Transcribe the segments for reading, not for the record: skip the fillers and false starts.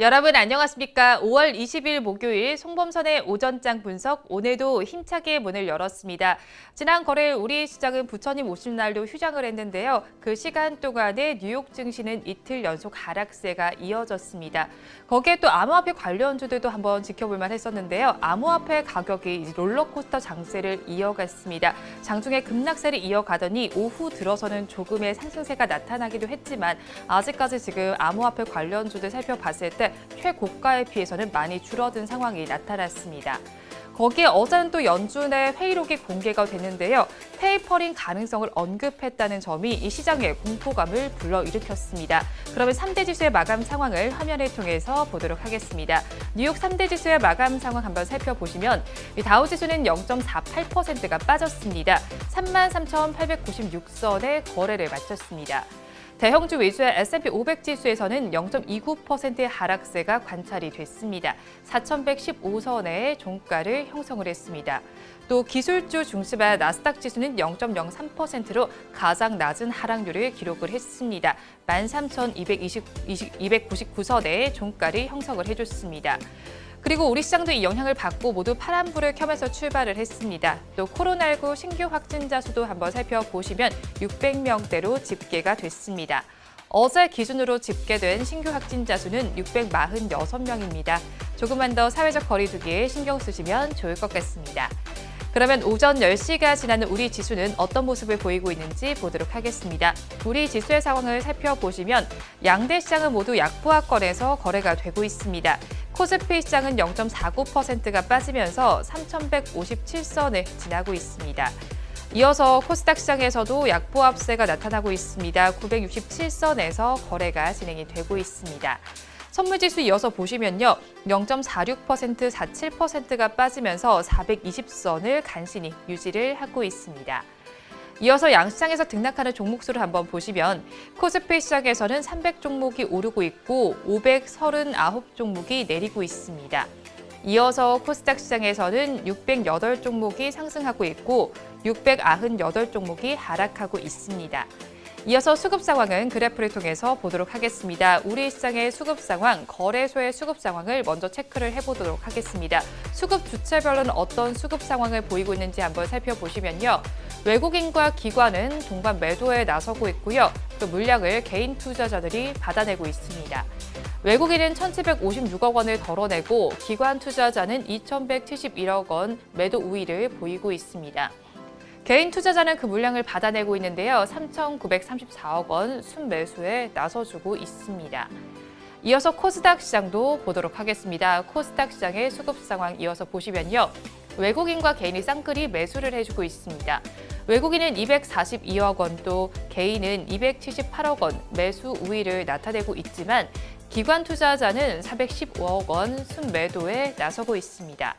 여러분 안녕하십니까? 5월 20일 목요일 송범선의 오전장 분석, 오늘도 힘차게 문을 열었습니다. 지난 거래일 우리 시장은 부처님 오신 날도 휴장을 했는데요. 그 시간 동안에 뉴욕 증시는 이틀 연속 하락세가 이어졌습니다. 거기에 또 암호화폐 관련주들도 한번 지켜볼만 했었는데요. 암호화폐 가격이 롤러코스터 장세를 이어갔습니다. 장중에 급락세를 이어가더니 오후 들어서는 조금의 상승세가 나타나기도 했지만 아직까지 지금 암호화폐 관련주들 살펴봤을 때 최고가에 비해서는 많이 줄어든 상황이 나타났습니다. 거기에 어제는 또 연준의 회의록이 공개가 됐는데요. 테이퍼링 가능성을 언급했다는 점이 이 시장의 공포감을 불러일으켰습니다. 그러면 3대 지수의 마감 상황을 화면을 통해서 보도록 하겠습니다. 뉴욕 3대 지수의 마감 상황 한번 살펴보시면 다우지수는 0.48%가 빠졌습니다. 33,896선에 거래를 마쳤습니다. 대형주 위주의 S&P 500 지수에서는 0.29%의 하락세가 관찰이 됐습니다. 4,115선의 종가를 형성을 했습니다. 또 기술주 중심의 나스닥 지수는 0.03%로 가장 낮은 하락률을 기록을 했습니다. 13,299선의 종가를 형성을 해줬습니다. 그리고 우리 시장도 이 영향을 받고 모두 파란불을 켜면서 출발을 했습니다. 또 코로나19 신규 확진자 수도 한번 살펴보시면 600명대로 집계가 됐습니다. 어제 기준으로 집계된 신규 확진자 수는 646명입니다. 조금만 더 사회적 거리두기에 신경 쓰시면 좋을 것 같습니다. 그러면 오전 10시가 지나는 우리 지수는 어떤 모습을 보이고 있는지 보도록 하겠습니다. 우리 지수의 상황을 살펴보시면 양대 시장은 모두 약보합권에서 거래가 되고 있습니다. 코스피 시장은 0.49%가 빠지면서 3,157선을 지나고 있습니다. 이어서 코스닥 시장에서도 약보합세가 나타나고 있습니다. 967선에서 거래가 진행이 되고 있습니다. 선물지수 이어서 보시면요. 0.46%, 47%가 빠지면서 420선을 간신히 유지를 하고 있습니다. 이어서 양시장에서 등락하는 종목수를 한번 보시면 코스피 시장에서는 300종목이 오르고 있고 539종목이 내리고 있습니다. 이어서 코스닥 시장에서는 608종목이 상승하고 있고 698종목이 하락하고 있습니다. 이어서 수급 상황은 그래프를 통해서 보도록 하겠습니다. 우리 시장의 수급 상황, 거래소의 수급 상황을 먼저 체크를 해보도록 하겠습니다. 수급 주체별로는 어떤 수급 상황을 보이고 있는지 한번 살펴보시면요. 외국인과 기관은 동반 매도에 나서고 있고요. 또 물량을 개인 투자자들이 받아내고 있습니다. 외국인은 1,756억 원을 덜어내고 기관 투자자는 2,171억 원 매도 우위를 보이고 있습니다. 개인 투자자는 그 물량을 받아내고 있는데요. 3,934억 원 순매수에 나서주고 있습니다. 이어서 코스닥 시장도 보도록 하겠습니다. 코스닥 시장의 수급 상황 이어서 보시면요. 외국인과 개인이 쌍끌이 매수를 해주고 있습니다. 외국인은 242억 원, 또 개인은 278억 원 매수 우위를 나타내고 있지만 기관 투자자는 415억 원 순매도에 나서고 있습니다.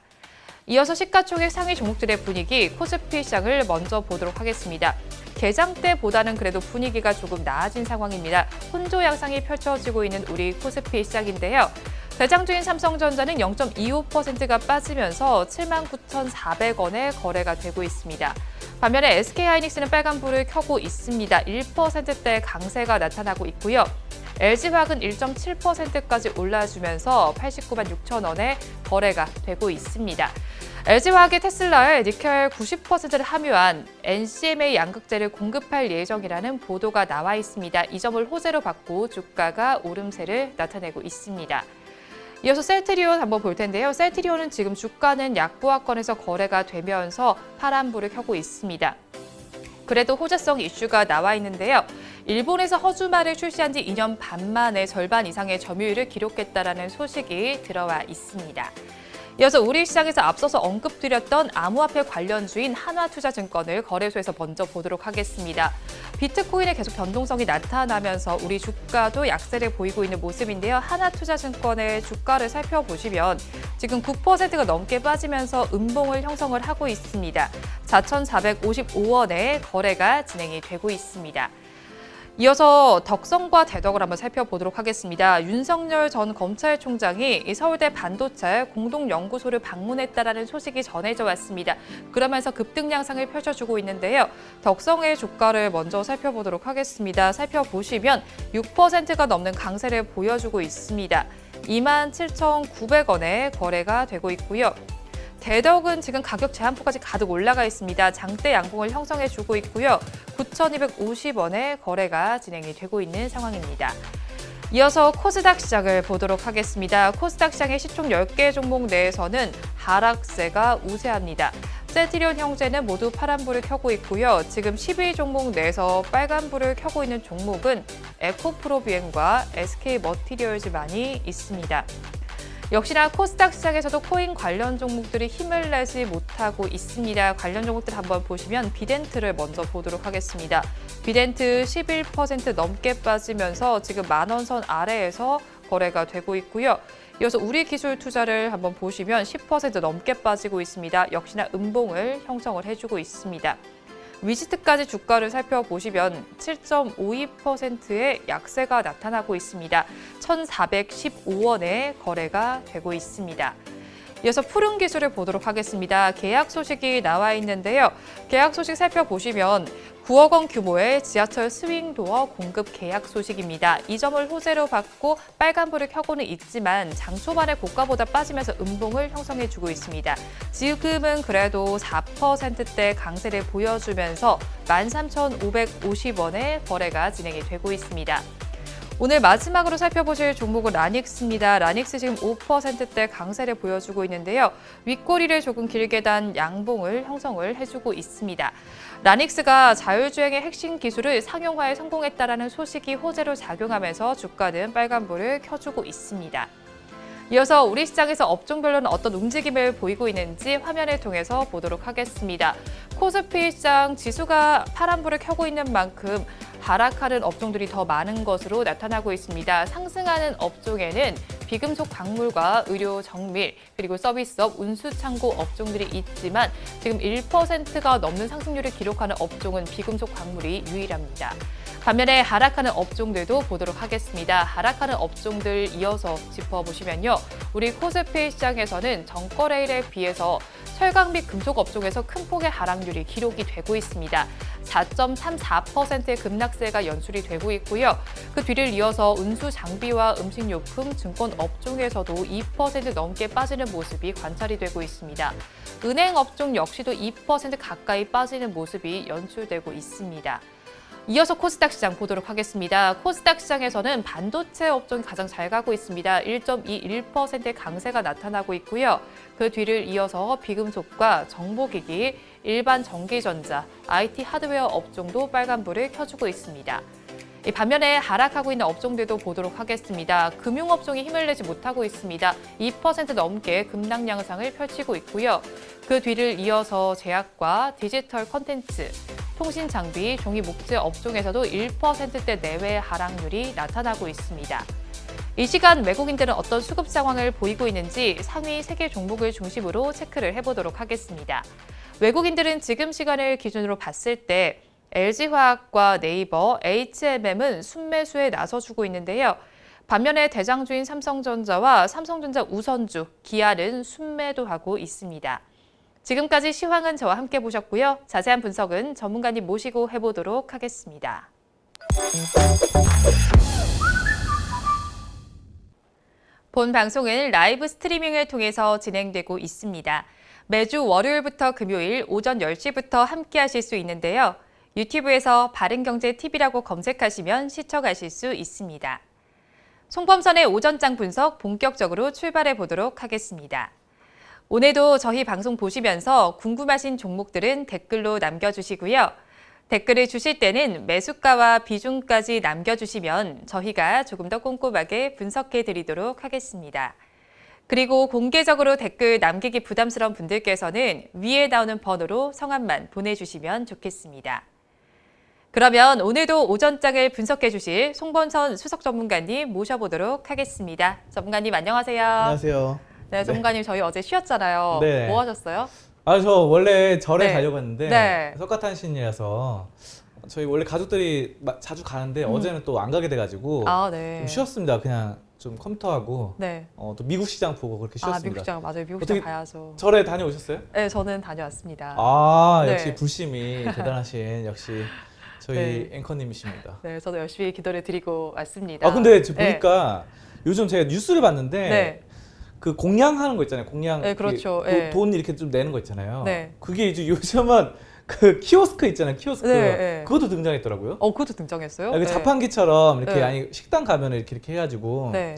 이어서 시가총액 상위 종목들의 분위기, 코스피 시장을 먼저 보도록 하겠습니다. 개장 때보다는 그래도 분위기가 조금 나아진 상황입니다. 혼조 양상이 펼쳐지고 있는 우리 코스피 시장인데요. 대장주인 삼성전자는 0.25%가 빠지면서 79,400원에 거래가 되고 있습니다. 반면에 SK하이닉스는 빨간불을 켜고 있습니다. 1%대 강세가 나타나고 있고요. LG화학은 1.7%까지 올라주면서 89만 6천 원에 거래가 되고 있습니다. LG화학이 테슬라에 니켈 90%를 함유한 NCMA 양극재를 공급할 예정이라는 보도가 나와 있습니다. 이 점을 호재로 받고 주가가 오름세를 나타내고 있습니다. 이어서 셀트리온 한번 볼 텐데요. 셀트리온은 지금 주가는 약보합권에서 거래가 되면서 파란불을 켜고 있습니다. 그래도 호재성 이슈가 나와 있는데요. 일본에서 허주말을 출시한 지 2년 반 만에 절반 이상의 점유율을 기록했다라는 소식이 들어와 있습니다. 이어서 우리 시장에서 앞서서 언급드렸던 암호화폐 관련주인 한화투자증권을 거래소에서 먼저 보도록 하겠습니다. 비트코인의 계속 변동성이 나타나면서 우리 주가도 약세를 보이고 있는 모습인데요. 한화투자증권의 주가를 살펴보시면 지금 9%가 넘게 빠지면서 음봉을 형성을 하고 있습니다. 4,455원에 거래가 진행이 되고 있습니다. 이어서 덕성과 대덕을 한번 살펴보도록 하겠습니다. 윤석열 전 검찰총장이 서울대 반도체 공동연구소를 방문했다라는 소식이 전해져 왔습니다. 그러면서 급등 양상을 펼쳐주고 있는데요. 덕성의 주가를 먼저 살펴보도록 하겠습니다. 살펴보시면 6%가 넘는 강세를 보여주고 있습니다. 27,900원에 거래가 되고 있고요. 대덕은 지금 가격 제한포까지 가득 올라가 있습니다. 장대 양봉을 형성해주고 있고요. 9,250원에 거래가 진행이 되고 있는 상황입니다. 이어서 코스닥 시장을 보도록 하겠습니다. 코스닥 시장의 시총 10개 종목 내에서는 하락세가 우세합니다. 세티리온 형제는 모두 파란불을 켜고 있고요. 지금 12 종목 내에서 빨간불을 켜고 있는 종목은 에코프로비엠과 SK머티리얼즈만이 있습니다. 역시나 코스닥 시장에서도 코인 관련 종목들이 힘을 내지 못하고 있습니다. 관련 종목들 한번 보시면 비덴트를 먼저 보도록 하겠습니다. 비덴트 11% 넘게 빠지면서 지금 만원 선 아래에서 거래가 되고 있고요. 이어서 우리기술투자를 한번 보시면 10% 넘게 빠지고 있습니다. 역시나 음봉을 형성을 해주고 있습니다. 위지트까지 주가를 살펴보시면 7.52%의 약세가 나타나고 있습니다. 1,415원에 거래가 되고 있습니다. 이어서 푸른기술을 보도록 하겠습니다. 계약 소식이 나와 있는데요. 계약 소식 살펴보시면 9억 원 규모의 지하철 스윙도어 공급 계약 소식입니다. 이 점을 호재로 받고 빨간불을 켜고는 있지만 장 초반에 고가보다 빠지면서 음봉을 형성해주고 있습니다. 지금은 그래도 4%대 강세를 보여주면서 13,550원에 거래가 진행이 되고 있습니다. 오늘 마지막으로 살펴보실 종목은 라닉스입니다. 라닉스 지금 5%대 강세를 보여주고 있는데요. 윗꼬리를 조금 길게 단 양봉을 형성을 해주고 있습니다. 라닉스가 자율주행의 핵심 기술을 상용화에 성공했다라는 소식이 호재로 작용하면서 주가는 빨간불을 켜주고 있습니다. 이어서 우리 시장에서 업종별로는 어떤 움직임을 보이고 있는지 화면을 통해서 보도록 하겠습니다. 코스피 시장 지수가 파란불을 켜고 있는 만큼 하락하는 업종들이 더 많은 것으로 나타나고 있습니다. 상승하는 업종에는 비금속 광물과 의료 정밀, 그리고 서비스업, 운수창고 업종들이 있지만 지금 1%가 넘는 상승률을 기록하는 업종은 비금속 광물이 유일합니다. 반면에 하락하는 업종들도 보도록 하겠습니다. 하락하는 업종들 이어서 짚어보시면요. 우리 코스피 시장에서는 전거래일에 비해서 철강 및 금속 업종에서 큰 폭의 하락률이 기록이 되고 있습니다. 4.34%의 급락세가 연출이 되고 있고요. 그 뒤를 이어서 운수 장비와 음식료품, 증권 업종에서도 2% 넘게 빠지는 모습이 관찰이 되고 있습니다. 은행 업종 역시도 2% 가까이 빠지는 모습이 연출되고 있습니다. 이어서 코스닥 시장 보도록 하겠습니다. 코스닥 시장에서는 반도체 업종이 가장 잘 가고 있습니다. 1.21%의 강세가 나타나고 있고요. 그 뒤를 이어서 비금속과 정보기기, 일반 전기전자, IT 하드웨어 업종도 빨간불을 켜주고 있습니다. 반면에 하락하고 있는 업종들도 보도록 하겠습니다. 금융업종이 힘을 내지 못하고 있습니다. 2% 넘게 급락 양상을 펼치고 있고요. 그 뒤를 이어서 제약과 디지털 콘텐츠, 통신 장비, 종이 목재 업종에서도 1%대 내외의 하락률이 나타나고 있습니다. 이 시간 외국인들은 어떤 수급 상황을 보이고 있는지 상위 3개 종목을 중심으로 체크를 해보도록 하겠습니다. 외국인들은 지금 시간을 기준으로 봤을 때 LG화학과 네이버, HMM은 순매수에 나서주고 있는데요. 반면에 대장주인 삼성전자와 삼성전자 우선주, 기아는 순매도 하고 있습니다. 지금까지 시황은 저와 함께 보셨고요. 자세한 분석은 전문가님 모시고 해보도록 하겠습니다. 본 방송은 라이브 스트리밍을 통해서 진행되고 있습니다. 매주 월요일부터 금요일 오전 10시부터 함께 하실 수 있는데요. 유튜브에서 바른경제TV라고 검색하시면 시청하실 수 있습니다. 송범선의 오전장 분석 본격적으로 출발해 보도록 하겠습니다. 오늘도 저희 방송 보시면서 궁금하신 종목들은 댓글로 남겨주시고요. 댓글을 주실 때는 매수가와 비중까지 남겨주시면 저희가 조금 더 꼼꼼하게 분석해 드리도록 하겠습니다. 그리고 공개적으로 댓글 남기기 부담스러운 분들께서는 위에 나오는 번호로 성함만 보내주시면 좋겠습니다. 그러면 오늘도 오전장을 분석해 주실 송건선 수석 전문가님 모셔보도록 하겠습니다. 전문가님 안녕하세요. 안녕하세요. 네, 전문가님 저희 어제 쉬었잖아요. 네. 뭐 하셨어요? 저 원래 절에 네. 가려고 했는데 네. 석가탄신이라서 저희 원래 가족들이 자주 가는데 어제는 또 안 가게 돼가지고 네. 좀 쉬었습니다. 그냥 좀 컴퓨터하고 네. 또 미국 시장 보고 그렇게 쉬었습니다. 미국 시장 맞아요. 미국 어떻게 시장 가야죠. 절에 다녀오셨어요? 네, 저는 다녀왔습니다. 네. 역시 불심이 대단하신 역시 저희 네. 앵커님이십니다. 네, 저도 열심히 기도를 드리고 왔습니다. 근데 저 보니까 요즘 제가 뉴스를 봤는데 네. 그 공양하는 거 있잖아요. 공양 네, 그렇죠. 네. 돈 이렇게 좀 내는 거 있잖아요. 네. 그게 이제 요즘은 그 키오스크 있잖아요. 키오스크 네, 네. 그것도 등장했더라고요. 그것도 등장했어요? 그 네. 자판기처럼 이렇게 네. 아니 식당 가면 이렇게 해가지고 네.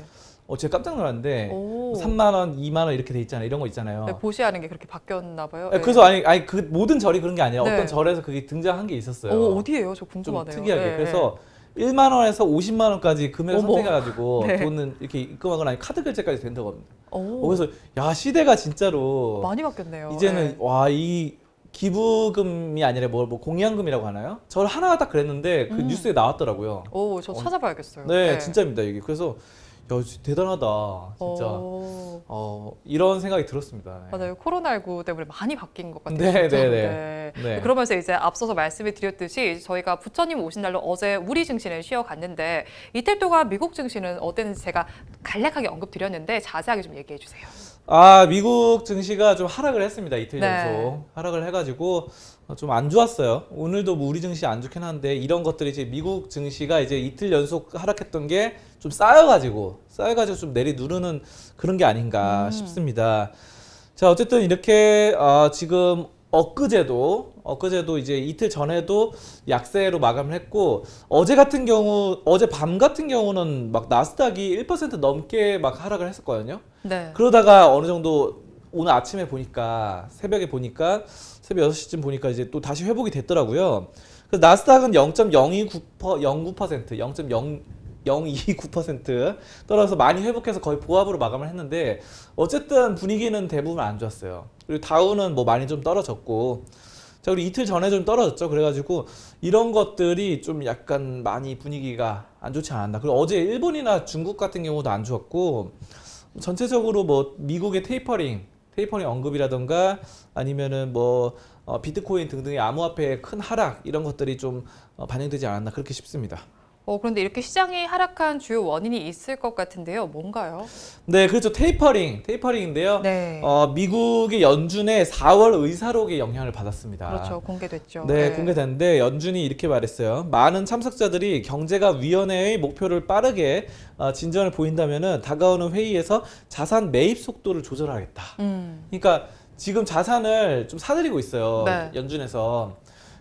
제가 깜짝 놀랐는데 오. 3만 원, 2만 원 이렇게 돼 있잖아요. 이런 거 있잖아요. 네, 보시하는 게 그렇게 바뀌었나 봐요. 네, 그래서 아니 그 모든 절이 그런 게 아니라 네. 어떤 절에서 그게 등장한 게 있었어요. 어디예요? 저 좀 궁금하네요. 특이하게. 네, 그래서 1만 원에서 50만 원까지 금액을 어머. 선택해가지고 네. 돈은 이렇게 입금하거나 아니면 카드 결제까지 된다고 합니다. 오, 그래서 야 시대가 진짜로 많이 바뀌었네요. 이제는 네. 와 이 기부금이 아니라 뭐 공양금이라고 하나요? 저 하나가 딱 그랬는데 그 뉴스에 나왔더라고요. 저 찾아봐야겠어요. 네, 진짜입니다 이게. 그래서 야 대단하다 진짜. 이런 생각이 들었습니다. 네. 맞아요. 코로나19 때문에 많이 바뀐 것 같아요. 네, 진짜. 네. 그러면서 이제 앞서서 말씀을 드렸듯이 저희가 부처님 오신 날로 어제 우리 증시는 쉬어갔는데 이틀 동안 미국 증시는 어땠는지 제가 간략하게 언급드렸는데 자세하게 좀 얘기해 주세요. 미국 증시가 좀 하락을 했습니다. 이틀 네. 연속 하락을 해가지고 좀 안 좋았어요. 오늘도 뭐 우리 증시 안 좋긴 한데 이런 것들이 이제 미국 증시가 이제 이틀 연속 하락했던 게 좀 쌓여가지고 좀 내리 누르는 그런 게 아닌가 싶습니다. 자, 어쨌든 이렇게 지금 엊그제도 이제 이틀 전에도 약세로 마감을 했고 어제 밤 같은 경우는 막 나스닥이 1% 넘게 막 하락을 했었거든요. 네. 그러다가 어느 정도 오늘 아침에 보니까 새벽 6시쯤 보니까 이제 또 다시 회복이 됐더라고요. 그래서 나스닥은 0.029% 떨어져서 많이 회복해서 거의 보합으로 마감을 했는데 어쨌든 분위기는 대부분 안 좋았어요. 그리고 다우는 뭐 많이 좀 떨어졌고 자, 그리고 이틀 전에 좀 떨어졌죠. 그래가지고 이런 것들이 좀 약간 많이 분위기가 안 좋지 않았나. 그리고 어제 일본이나 중국 같은 경우도 안 좋았고 전체적으로 뭐 미국의 테이퍼링 언급이라던가 아니면은 뭐 비트코인 등등의 암호화폐의 큰 하락 이런 것들이 좀 반영되지 않았나 그렇게 싶습니다. 그런데 이렇게 시장이 하락한 주요 원인이 있을 것 같은데요. 뭔가요? 네, 그렇죠. 테이퍼링인데요. 네. 미국의 연준의 4월 의사록의 영향을 받았습니다. 그렇죠. 공개됐죠. 네, 공개됐는데 연준이 이렇게 말했어요. 많은 참석자들이 경제가 위원회의 목표를 빠르게 진전을 보인다면은 다가오는 회의에서 자산 매입 속도를 조절하겠다. 그러니까 지금 자산을 좀 사들이고 있어요. 네. 연준에서.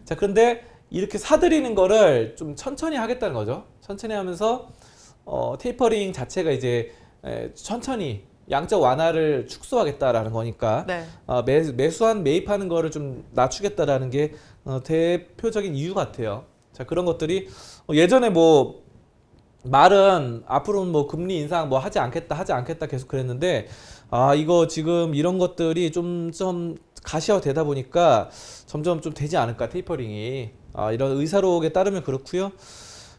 자, 그런데 이렇게 사들이는 거를 좀 천천히 하겠다는 거죠. 천천히 하면서 테이퍼링 자체가 이제 천천히 양적 완화를 축소하겠다라는 거니까 네. 매입하는 거를 좀 낮추겠다라는 게 대표적인 이유 같아요. 자, 그런 것들이 예전에 뭐 말은 앞으로는 뭐 금리 인상 뭐 하지 않겠다 계속 그랬는데 이거 지금 이런 것들이 좀 가시화되다 보니까 점점 좀 되지 않을까 테이퍼링이 이런 의사록에 따르면 그렇고요.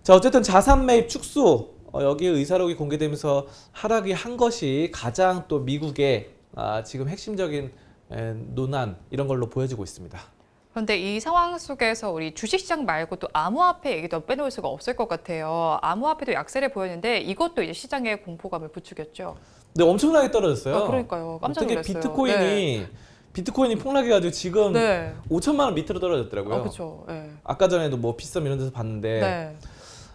자, 어쨌든 자산 매입 축소 여기에 의사록이 공개되면서 하락이 한 것이 가장 또 미국의 지금 핵심적인 논란 이런 걸로 보여지고 있습니다. 그런데 이 상황 속에서 우리 주식시장 말고 또 암호화폐 얘기도 빼놓을 수가 없을 것 같아요. 암호화폐도 약세를 보였는데 이것도 이제 시장의 공포감을 부추겼죠. 네, 엄청나게 떨어졌어요. 그러니까요. 깜짝 어떻게 놀랐어요. 비트코인이 폭락해가지고 지금 네. 5천만 원 밑으로 떨어졌더라고요. 그렇죠. 네. 아까 전에도 뭐 빗썸 이런 데서 봤는데 네.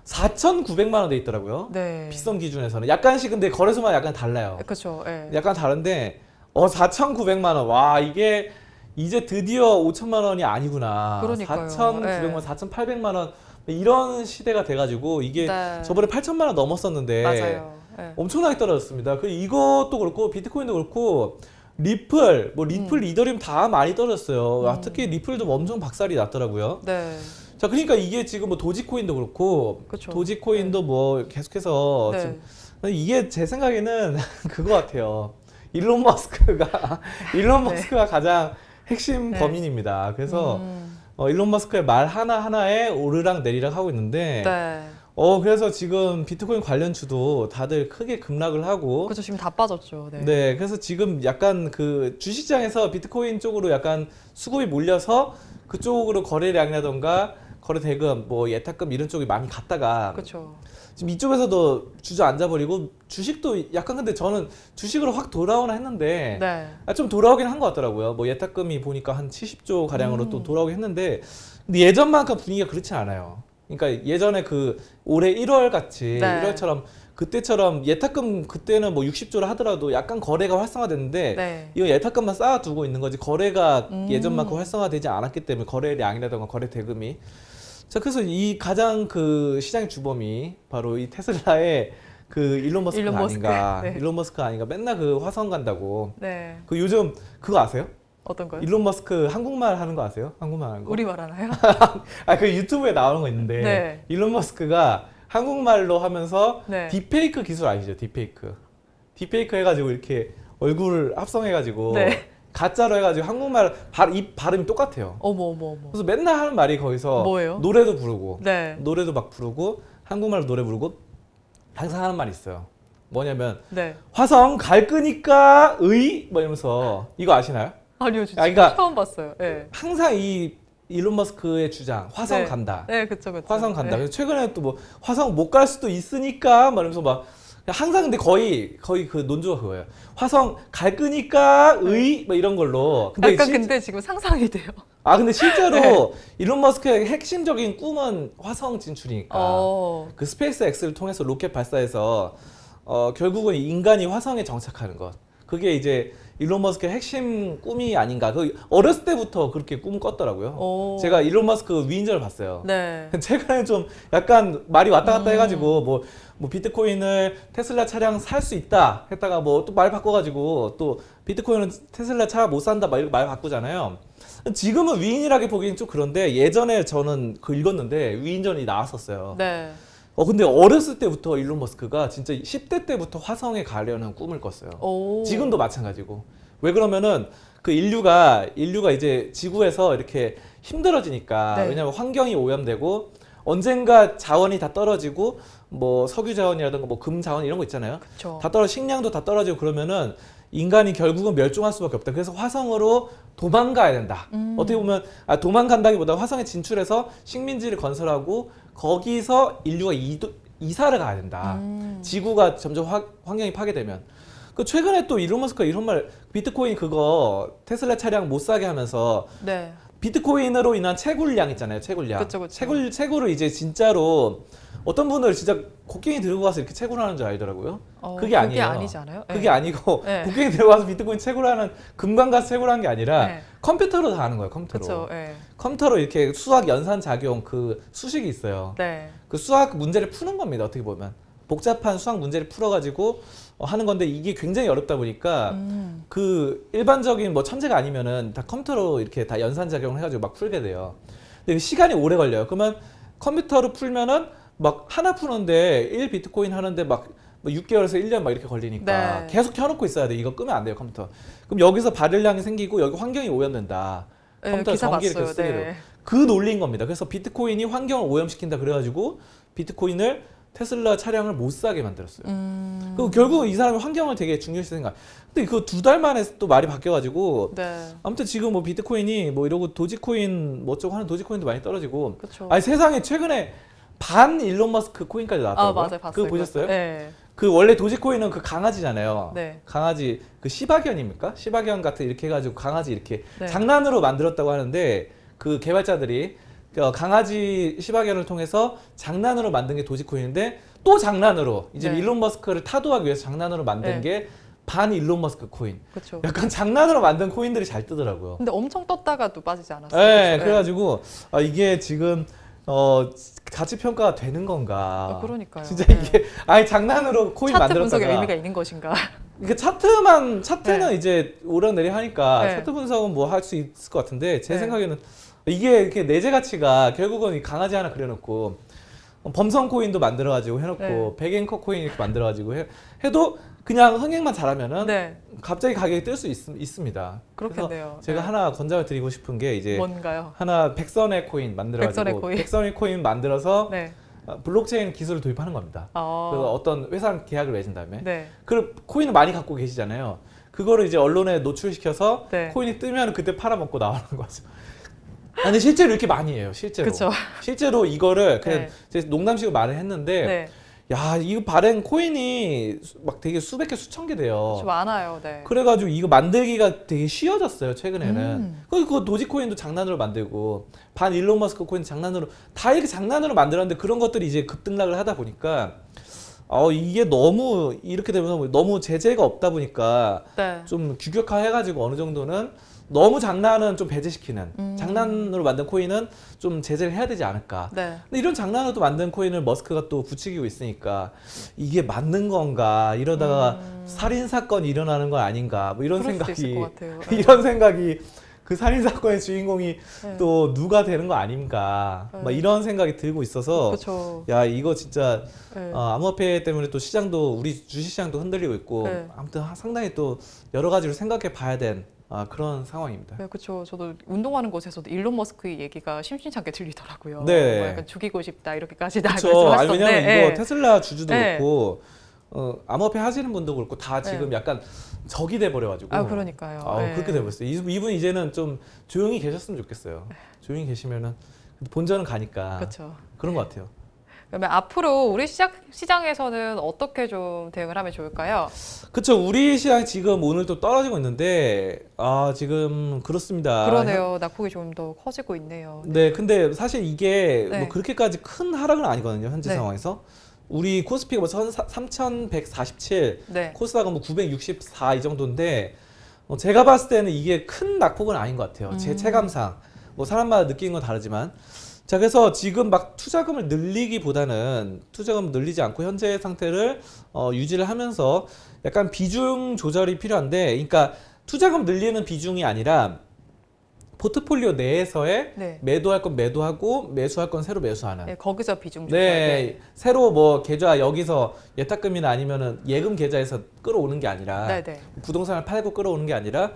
4,900만 원 돼 있더라고요. 네. 빗썸 기준에서는 약간씩 근데 거래소마다 약간 달라요. 그렇죠. 네. 약간 다른데 4,900만 원. 와, 이게 이제 드디어 5천만 원이 아니구나. 그러니까요. 4,900만 원, 4,800만 원 이런 시대가 돼가지고 이게 네. 저번에 8천만 원 넘었었는데 맞아요. 네. 엄청나게 떨어졌습니다. 그리고 이것도 그렇고 비트코인도 그렇고 리플, 이더리움 다 많이 떨어졌어요. 특히 리플도 엄청 박살이 났더라고요. 네. 자, 그러니까 이게 지금 뭐 도지코인도 그렇고 그쵸. 도지코인도 뭐 계속해서 네. 지금 이게 제 생각에는 그거 같아요. 일론 머스크가 일론 네. 머스크가 가장 핵심 네. 범인입니다. 그래서 일론 머스크의 말 하나하나에 오르락 내리락 하고 있는데 네. 그래서 지금 비트코인 관련주도 다들 크게 급락을 하고 그렇죠. 지금 다 빠졌죠. 네. 네, 그래서 지금 약간 그 주식시장에서 비트코인 쪽으로 약간 수급이 몰려서 그쪽으로 거래량이라던가 거래 대금, 뭐 예탁금 이런 쪽이 많이 갔다가 그렇죠. 지금 이쪽에서도 주저앉아버리고 주식도 약간 근데 저는 주식으로 확 돌아오나 했는데 네. 좀 돌아오긴 한 것 같더라고요. 뭐 예탁금이 보니까 한 70조 가량으로 또 돌아오긴 했는데 근데 예전만큼 분위기가 그렇지 않아요. 그러니까 예전에 그 올해 1월 같이 네. 1월처럼 그때처럼 예탁금 그때는 뭐 60조를 하더라도 약간 거래가 활성화됐는데 네. 이거 예탁금만 쌓아두고 있는 거지 거래가 예전만큼 활성화되지 않았기 때문에 거래량이라던가 거래 대금이 자 그래서 이 가장 그 시장의 주범이 바로 이 테슬라의 그 일론 머스크가 일론 머스크. 아닌가 네. 일론 머스크가 아닌가 맨날 그 화성 간다고 네. 그 요즘 그거 아세요? 어떤 거요? 일론 머스크 한국말 하는 거 아세요? 한국말 하는 거? 우리말 하나요? 그 유튜브에 나오는 거 있는데 네. 일론 머스크가 한국말로 하면서 네. 딥페이크 기술 아시죠? 딥페이크 해가지고 이렇게 얼굴 합성해가지고 네. 가짜로 해가지고 한국말 입 발음이 똑같아요. 어머. 그래서 맨날 하는 말이 거기서 뭐예요? 노래도 부르고 네. 노래도 막 부르고 한국말로 노래 부르고 항상 하는 말이 있어요. 뭐냐면 네. 화성 갈 거니까 뭐 이러면서 이거 아시나요? 아니요, 진짜 그러니까 처음 봤어요. 네. 항상 이 일론 머스크의 주장 화성 네. 간다. 네, 그렇죠, 그렇죠. 화성 간다. 네. 그래서 최근에 또 뭐 화성 못 갈 수도 있으니까 말하면서 막 항상 근데 거의 그 논조가 그거예요. 화성 갈 거니까 뭐 이런 걸로. 근데 약간 근데 지금 상상이 돼요. 근데 실제로 네. 일론 머스크의 핵심적인 꿈은 화성 진출이니까. 그 스페이스 X를 통해서 로켓 발사해서 결국은 인간이 화성에 정착하는 것. 그게 이제 일론 머스크의 핵심 꿈이 아닌가. 그 어렸을 때부터 그렇게 꿈을 꿨더라고요. 제가 일론 머스크 위인전을 봤어요. 네. 최근에 좀 약간 말이 왔다 갔다 해가지고 뭐 비트코인을 테슬라 차량 살 수 있다 했다가 뭐 또 말 바꿔가지고 또 비트코인은 테슬라 차 못 산다 막 이렇게 말 바꾸잖아요. 지금은 위인이라고 보기엔 좀 그런데 예전에 저는 그 읽었는데 위인전이 나왔었어요. 네. 근데 어렸을 때부터 일론 머스크가 진짜 10대 때부터 화성에 가려는 꿈을 꿨어요. 지금도 마찬가지고. 왜 그러면은 그 인류가 이제 지구에서 이렇게 힘들어지니까 네. 왜냐면 환경이 오염되고 언젠가 자원이 다 떨어지고 뭐 석유 자원이라든가 뭐 금 자원 이런 거 있잖아요. 그렇죠. 다 식량도 다 떨어지고 그러면은 인간이 결국은 멸종할 수밖에 없다. 그래서 화성으로 도망가야 된다. 어떻게 보면 도망간다기보다 화성에 진출해서 식민지를 건설하고 거기서 인류가 이사를 가야 된다. 지구가 점점 환경이 파괴되면. 그 최근에 또 일론 머스크가 이런 말 비트코인 그거 테슬라 차량 못 사게 하면서 네. 비트코인으로 인한 채굴량 있잖아요. 채굴량. 그쵸, 그쵸. 채굴을 이제 진짜로 어떤 분들 진짜 곡괭이 들고 가서 이렇게 채굴하는 줄 알더라고요. 그게 아니에요. 아니지 않아요? 그게 네. 아니고 네. 곡괭이 들고 가서 비트코인 채굴하는 금방 가서 채굴하는 게 아니라 네. 컴퓨터로 다 하는 거예요. 컴퓨터로. 그렇죠. 네. 컴퓨터로 이렇게 수학 연산 작용 그 수식이 있어요. 네. 그 수학 문제를 푸는 겁니다. 어떻게 보면 복잡한 수학 문제를 풀어가지고 하는 건데 이게 굉장히 어렵다 보니까 그 일반적인 뭐 천재가 아니면은 다 컴퓨터로 이렇게 다 연산 작용을 해가지고 막 풀게 돼요. 근데 시간이 오래 걸려요. 그러면 컴퓨터로 풀면은 막 하나 푸는데 1 비트코인 하는데 막 6개월에서 1년 막 이렇게 걸리니까 네. 계속 켜놓고 있어야 돼. 이거 끄면 안 돼요, 컴퓨터. 그럼 여기서 발열량이 생기고 여기 환경이 오염된다. 네, 컴퓨터 기사 전기를 봤어요. 계속 쓰게 돼요. 네. 그 논리인 겁니다. 그래서 비트코인이 환경을 오염시킨다 그래가지고 비트코인을 테슬라 차량을 못 사게 만들었어요. 그리고 결국 이 사람이 환경을 되게 중요시 생각. 근데 그 2달 만에 또 말이 바뀌어가지고 네. 아무튼 지금 뭐 비트코인이 뭐 이러고 도지코인 뭐 어쩌고 하는 도지코인도 많이 떨어지고. 그렇죠. 아니 세상에 최근에 반 일론 머스크 코인까지 나왔더라고요. 맞아요. 봤어요. 그거 보셨어요? 네. 그 원래 도지코인은 그 강아지잖아요. 네. 강아지 그 시바견입니까? 시바견 같은 이렇게 해가지고 강아지 이렇게 네. 장난으로 만들었다고 하는데 그 개발자들이 강아지 시바견을 통해서 장난으로 만든 게 도지코인인데 또 장난으로 이제 네. 일론 머스크를 타도하기 위해서 장난으로 만든 네. 게 반 일론 머스크 코인. 그렇죠. 약간 장난으로 만든 코인들이 잘 뜨더라고요. 근데 엄청 떴다가도 빠지지 않았어요. 네, 그렇죠? 그래가지고 이게 지금 가치 평가가 되는 건가? 그러니까요. 진짜 네. 이게 장난으로 코인 차트 만들었다가 분석에 의미가 있는 것인가? 이게 차트는 네. 이제 오르락내리 하니까 네. 차트 분석은 뭐 할 수 있을 것 같은데 제 네. 생각에는 이게 이렇게 내재 가치가 결국은 이 강아지 하나 그려놓고 범선 코인도 만들어가지고 해놓고 네. 백앵커 코인 이렇게 만들어가지고 해도 그냥 흥행만 잘하면은 네. 갑자기 가격이 뜰 수 있습니다. 그렇겠네요. 그래서 제가 네. 하나 권장을 드리고 싶은 게 이제 뭔가요? 하나 백선의 코인 만들어가지고 백선의 코인 만들어서 네. 블록체인 기술을 도입하는 겁니다. 그래서 어떤 회사랑 계약을 맺은 다음에 네. 그 코인을 많이 갖고 계시잖아요. 그거를 이제 언론에 노출시켜서 네. 코인이 뜨면 그때 팔아먹고 나오는 거죠. 근데 실제로 이렇게 많이 해요. 실제로. 그쵸. 실제로 이거를 그냥 네. 제가 농담식으로 말을 했는데 네. 야 이거 발행 코인이 막 되게 수백 개 수천 개 돼요. 좀 많아요. 네. 그래가지고 이거 만들기가 되게 쉬워졌어요 최근에는. 그거 도지코인도 장난으로 만들고 반 일론 머스크 코인 장난으로 다 이렇게 장난으로 만들었는데 그런 것들이 이제 급등락을 하다 보니까 이게 너무 이렇게 되면서 너무 제재가 없다 보니까 네. 좀 규격화해가지고 어느 정도는 너무 장난은 좀 배제시키는 장난으로 만든 코인은 좀 제재를 해야 되지 않을까. 네. 근데 이런 장난으로 또 만든 코인을 머스크가 또 부추기고 있으니까 이게 맞는 건가 이러다가 살인 사건이 일어나는 건 아닌가 뭐 이런 그럴 수도 생각이 있을 것 같아요. 네. 이런 생각이 그 살인 사건의 주인공이 네. 또 누가 되는 거 아닌가 막 이런 생각이 들고 있어서 그렇죠. 야 이거 진짜 네. 암호화폐 때문에 또 시장도 우리 주식시장도 흔들리고 있고 네. 아무튼 상당히 또 여러 가지로 생각해 봐야 된 그런 상황입니다. 네, 그렇죠. 저도 운동하는 곳에서도 일론 머스크의 얘기가 심심찮게 들리더라고요. 네. 뭐 약간 죽이고 싶다 이렇게까지 다 그렇죠. 아니 말씀하셨던데. 왜냐면 이거 네. 테슬라 주주도 네. 그렇고 암호화폐 하시는 분도 그렇고 다 지금 네. 약간 적이 돼 버려가지고. 그러니까요. 네. 그렇게 돼 버렸어요. 이분 이제는 좀 조용히 계셨으면 좋겠어요. 조용히 계시면은 본전은 가니까. 그렇죠. 그런 것 같아요. 그러면 앞으로 우리 시장에서는 어떻게 좀 대응을 하면 좋을까요? 그렇죠. 우리 시장 지금 오늘 또 떨어지고 있는데 지금 그렇습니다. 그러네요. 낙폭이 좀 더 커지고 있네요. 네, 근데 사실 이게 네. 뭐 그렇게까지 큰 하락은 아니거든요. 현재 네. 상황에서. 우리 코스피가 뭐 3,147, 네. 코스닥은 뭐 964 이 정도인데 제가 봤을 때는 이게 큰 낙폭은 아닌 것 같아요. 제 체감상. 뭐 사람마다 느끼는 건 다르지만. 자, 그래서 지금 막 투자금을 늘리기보다는 투자금을 늘리지 않고 현재 상태를 유지를 하면서 약간 비중 조절이 필요한데, 그러니까 투자금 늘리는 비중이 아니라 포트폴리오 내에서의 네. 매도할 건 매도하고 매수할 건 새로 매수하는. 네, 거기서 비중 조절. 네, 새로 뭐 계좌 여기서 예탁금이나 아니면은 예금 계좌에서 끌어오는 게 아니라 네, 네. 부동산을 팔고 끌어오는 게 아니라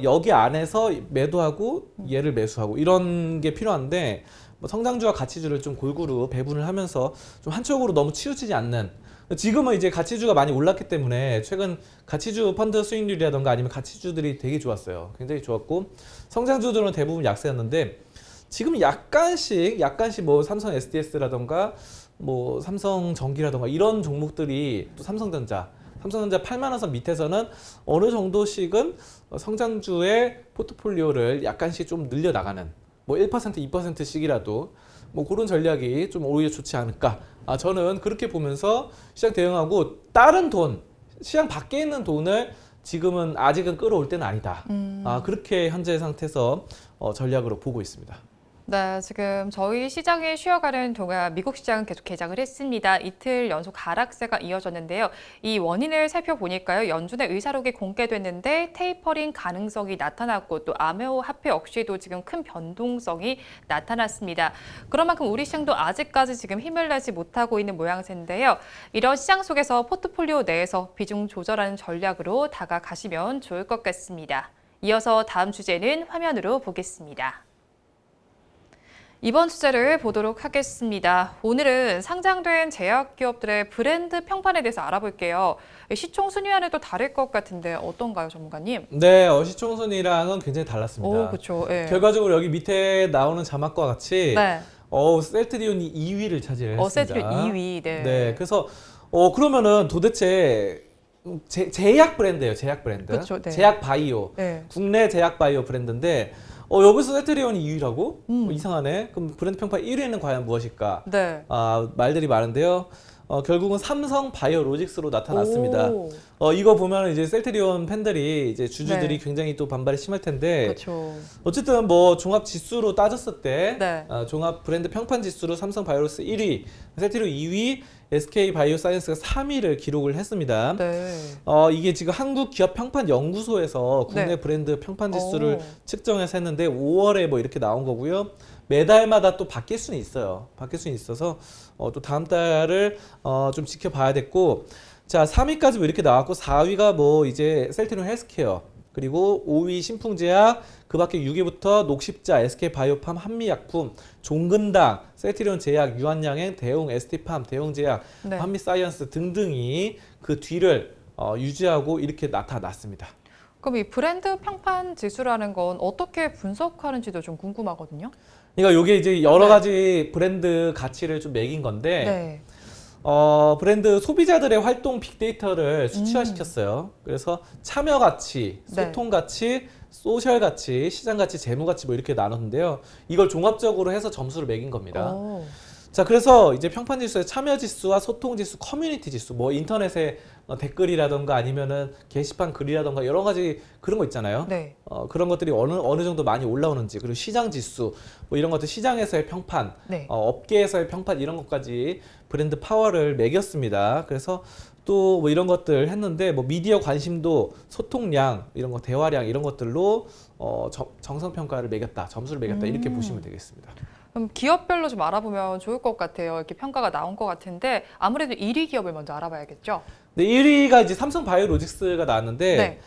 여기 안에서 매도하고 얘를 매수하고 이런 게 필요한데 뭐 성장주와 가치주를 좀 골고루 배분을 하면서 좀 한쪽으로 너무 치우치지 않는. 지금은 이제 가치주가 많이 올랐기 때문에 최근 가치주 펀드 수익률이라던가 아니면 가치주들이 되게 좋았어요. 굉장히 좋았고 성장주들은 대부분 약세였는데 지금 약간씩 뭐 삼성 SDS라던가 뭐 삼성전기라던가 이런 종목들이 또 삼성전자 8만 원선 밑에서는 어느 정도씩은 성장주의 포트폴리오를 약간씩 좀 늘려나가는 뭐 1%, 2%씩이라도 뭐 그런 전략이 좀 오히려 좋지 않을까. 저는 그렇게 보면서 시장 대응하고 다른 돈, 시장 밖에 있는 돈을 지금은 아직은 끌어올 때는 아니다. 그렇게 현재 상태에서 전략으로 보고 있습니다. 네, 지금 저희 시장이 쉬어가는 동안 미국 시장은 계속 개장을 했습니다. 이틀 연속 하락세가 이어졌는데요. 이 원인을 살펴보니까요. 연준의 의사록이 공개됐는데 테이퍼링 가능성이 나타났고 또 암호화폐 역시도 지금 큰 변동성이 나타났습니다. 그런 만큼 우리 시장도 아직까지 지금 힘을 내지 못하고 있는 모양새인데요. 이런 시장 속에서 포트폴리오 내에서 비중 조절하는 전략으로 다가가시면 좋을 것 같습니다. 이어서 다음 주제는 화면으로 보겠습니다. 이번 주제를 보도록 하겠습니다. 오늘은 상장된 제약기업들의 브랜드 평판에 대해서 알아볼게요. 시총 순위와는 또 다를 것 같은데 어떤가요, 전문가님? 네, 시총 순위랑은 굉장히 달랐습니다. 그렇죠. 네. 결과적으로 여기 밑에 나오는 자막과 같이 네. 셀트리온이 2위를 차지했습니다. 셀트리온 2위. 네. 네, 그래서 그러면은 도대체 제약 브랜드예요, 제약 브랜드. 그렇죠, 네. 제약 바이오. 네. 국내 제약 바이오 브랜드인데 여기서 셀트리온이 2위라고? 이상하네. 그럼 브랜드 평판 1위는 과연 무엇일까? 네. 말들이 많은데요. 결국은 삼성 바이오로직스로 나타났습니다. 오. 이거 보면 이제 셀트리온 팬들이 이제 주주들이 네. 굉장히 또 반발이 심할 텐데. 그렇죠. 어쨌든 뭐 종합 지수로 따졌을 때 네. 종합 브랜드 평판 지수로 삼성 바이오로직스 1위, 셀트리온 2위, SK 바이오사이언스가 3위를 기록을 했습니다. 네. 이게 지금 한국 기업 평판 연구소에서 국내 네. 브랜드 평판 지수를 오. 측정해서 했는데 5월에 뭐 이렇게 나온 거고요. 매달마다 또 바뀔 수는 있어요. 바뀔 수는 있어서 또 다음 달을 좀 지켜봐야 됐고, 자, 3위까지 뭐 이렇게 나왔고 4위가 뭐 이제 셀트리온 헬스케어, 그리고 5위 신풍제약, 그 밖에 6위부터 녹십자, SK바이오팜, 한미약품, 종근당, 셀트리온 제약, 유한양행, 대웅, ST팜, 대웅제약, 네. 한미사이언스 등등이 그 뒤를 유지하고 이렇게 나타났습니다. 그럼 이 브랜드 평판 지수라는 건 어떻게 분석하는지도 좀 궁금하거든요. 그러니까 이게 이제 여러 네. 가지 브랜드 가치를 좀 매긴 건데 네. 브랜드 소비자들의 활동 빅데이터를 수치화시켰어요. 그래서 참여 가치, 네. 소통 가치, 소셜 가치, 시장 가치, 재무 가치 뭐 이렇게 나눴는데요. 이걸 종합적으로 해서 점수를 매긴 겁니다. 오. 자, 그래서 이제 평판 지수의 참여 지수와 소통 지수, 커뮤니티 지수, 뭐 인터넷에 댓글이라던가 아니면은 게시판 글이라던가 여러 가지 그런 거 있잖아요. 네. 그런 것들이 어느 정도 많이 올라오는지, 그리고 시장 지수, 뭐 이런 것들, 시장에서의 평판, 네. 업계에서의 평판 이런 것까지 브랜드 파워를 매겼습니다. 그래서 또 뭐 이런 것들 했는데 뭐 미디어 관심도, 소통량, 이런 거 대화량 이런 것들로 정성 평가를 매겼다, 점수를 매겼다 이렇게 보시면 되겠습니다. 그럼 기업별로 좀 알아보면 좋을 것 같아요. 이렇게 평가가 나온 것 같은데 아무래도 1위 기업을 먼저 알아봐야겠죠. 네, 1위가 이제 삼성바이오로직스가 나왔는데 네.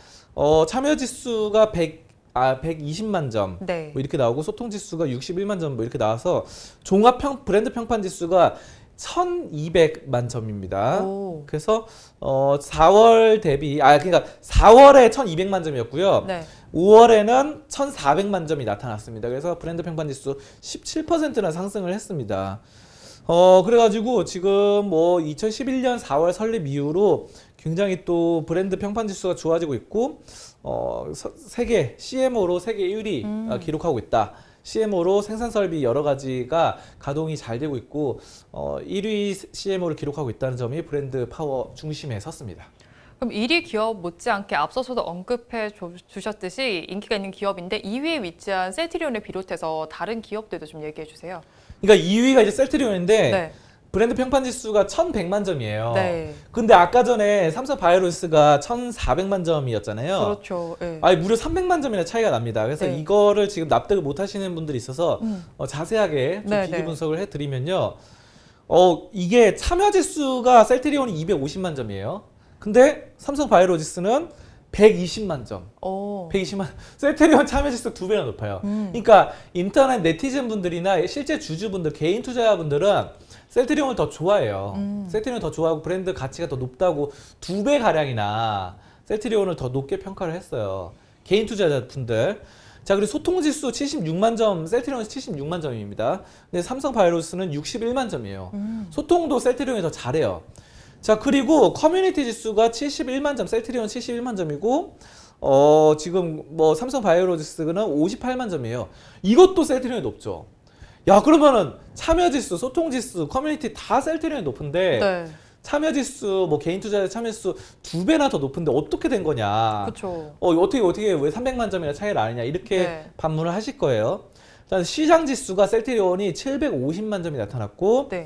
참여 지수가 120만 점 네. 뭐 이렇게 나오고 소통 지수가 61만 점 뭐 이렇게 나와서 종합 브랜드 평판 지수가 1,200만 점입니다. 오. 그래서 4월 대비 그러니까 4월에 1,200만 점이었고요. 네. 5월에는 1,400만 점이 나타났습니다. 그래서 브랜드 평판 지수 17%나 상승을 했습니다. 그래가지고 지금 뭐 2011년 4월 설립 이후로 굉장히 또 브랜드 평판 지수가 좋아지고 있고, 세계 CMO로 세계 1위 기록하고 있다. CMO로 생산 설비 여러 가지가 가동이 잘 되고 있고, 1위 CMO를 기록하고 있다는 점이 브랜드 파워 중심에 섰습니다. 그럼 1위 기업 못지않게 앞서서도 언급해 주셨듯이 인기가 있는 기업인데 2위에 위치한 셀트리온을 비롯해서 다른 기업들도 좀 얘기해 주세요. 그러니까 2위가 이제 셀트리온인데 네. 브랜드 평판 지수가 1,100만 점이에요. 네. 근데 아까 전에 삼성바이오로직스가 1,400만 점이었잖아요. 그렇죠. 네. 아니 무려 300만 점이나 차이가 납니다. 그래서 네. 이거를 지금 납득을 못 하시는 분들이 있어서 자세하게 좀 네, 비교 네. 분석을 해드리면요. 이게 참여 지수가 셀트리온이 250만 점이에요. 근데 삼성바이오로직스는 120만 점. 오. 120만. 셀트리온 참여 지수 2배나 높아요. 그러니까 인터넷 네티즌 분들이나 실제 주주분들, 개인 투자자분들은 셀트리온을 더 좋아해요. 셀트리온을 더 좋아하고 브랜드 가치가 더 높다고 2배 가량이나 셀트리온을 더 높게 평가를 했어요. 개인 투자자분들. 자, 그리고 소통 지수 76만 점, 셀트리온이 76만 점입니다. 근데 삼성바이오로직스는 61만 점이에요. 소통도 셀트리온이 더 잘해요. 자, 그리고 커뮤니티 지수가 71만 점, 셀트리온 71만 점이고, 지금 뭐 삼성바이오로직스는 58만 점이에요. 이것도 셀트리온이 높죠. 야, 그러면은 참여 지수, 소통 지수, 커뮤니티 다 셀트리온이 높은데, 네. 참여 지수, 뭐 개인 투자자 참여 지수 2배나 더 높은데 어떻게 된 거냐? 그렇죠. 어떻게 왜 300만 점이나 차이를 나느냐? 이렇게 네. 반문을 하실 거예요. 자, 시장 지수가 셀트리온이 750만 점이 나타났고, 네.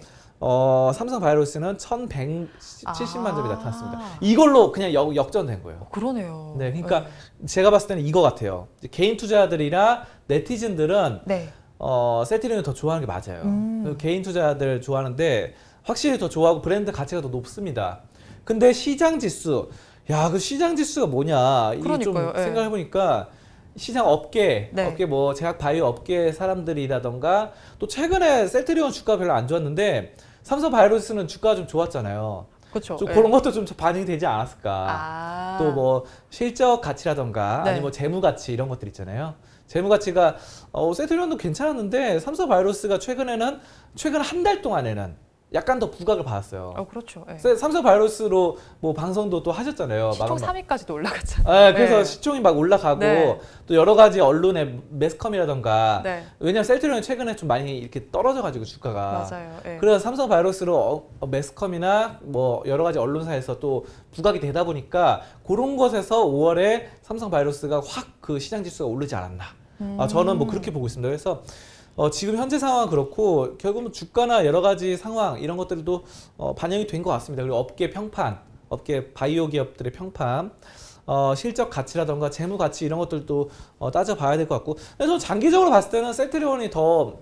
삼성바이오로직스는 1,170만 점이 나타났습니다. 아. 이걸로 그냥 역전된 거예요. 그러네요. 네, 그러니까 제가 봤을 때는 이거 같아요. 이제 개인 투자자들이나 네티즌들은 네. 셀트리온을 더 좋아하는 게 맞아요. 개인 투자자들 좋아하는데 확실히 더 좋아하고 브랜드 가치가 더 높습니다. 근데 시장 지수, 야, 그 시장 지수가 뭐냐? 이게 좀 그러니까요, 예. 생각해 보니까 시장 업계, 네. 업계 뭐 제약 바이오 업계 사람들이라던가 또 최근에 셀트리온 주가 별로 안 좋았는데 삼성바이오로직스는 주가가 좀 좋았잖아요. 그렇죠. 좀 예. 그런 것도 좀 반영이 되지 않았을까. 아. 또 뭐 실적 가치라던가 네. 아니면 뭐 재무 가치 이런 것들 있잖아요. 재무 가치가 셀트리온도 괜찮았는데 삼성바이오로직스가 최근 한 달 동안에는 약간 더 부각을 받았어요. 그렇죠. 예. 삼성바이오로직스로 뭐 방송도 또 하셨잖아요. 시총 막 3위까지도 올라갔잖아요. 그래서 네. 시총이 막 올라가고 네. 또 여러 가지 언론의 매스컴이라던가 네. 왜냐면 셀트리온이 최근에 좀 많이 이렇게 떨어져가지고 주가가 맞아요. 예. 그래서 삼성바이오로직스로 매스컴이나 뭐 여러 가지 언론사에서 또 부각이 되다 보니까 그런 것에서 5월에 삼성바이오로직스가 확 그 시장 지수가 오르지 않았나. 저는 뭐 그렇게 보고 있습니다. 그래서 지금 현재 상황은 그렇고 결국은 주가나 여러 가지 상황 이런 것들도 반영이 된 것 같습니다. 그리고 업계 평판, 업계 바이오 기업들의 평판, 실적 가치라던가 재무 가치 이런 것들도 따져봐야 될 것 같고. 그래서 저는 장기적으로 봤을 때는 셀트리온이 더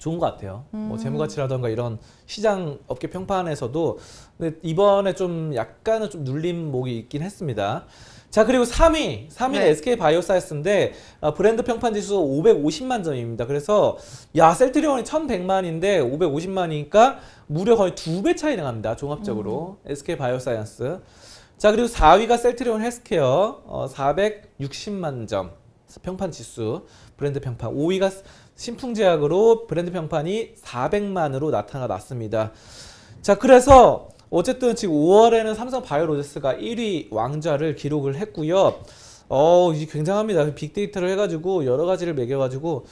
좋은 것 같아요. 뭐 재무가치라던가 이런 시장 업계 평판에서도 근데 이번에 좀 약간은 좀 눌림목이 있긴 했습니다. 자, 그리고 3위는 네. SK 바이오사이언스인데 브랜드 평판 지수 550만 점입니다. 그래서 야, 셀트리온이 1100만인데 550만이니까 무려 거의 2배 차이 나갑니다. 종합적으로 SK 바이오사이언스. 자, 그리고 4위가 셀트리온 헬스케어 460만 점 평판 지수 브랜드 평판. 5위가 신풍제약으로 브랜드 평판이 400만으로 나타났습니다. 자, 그래서 어쨌든 지금 5월에는 삼성 바이오로직스가 1위 왕좌를 기록을 했고요. 이제 굉장합니다. 빅데이터를 해가지고 여러 가지를 매겨가지고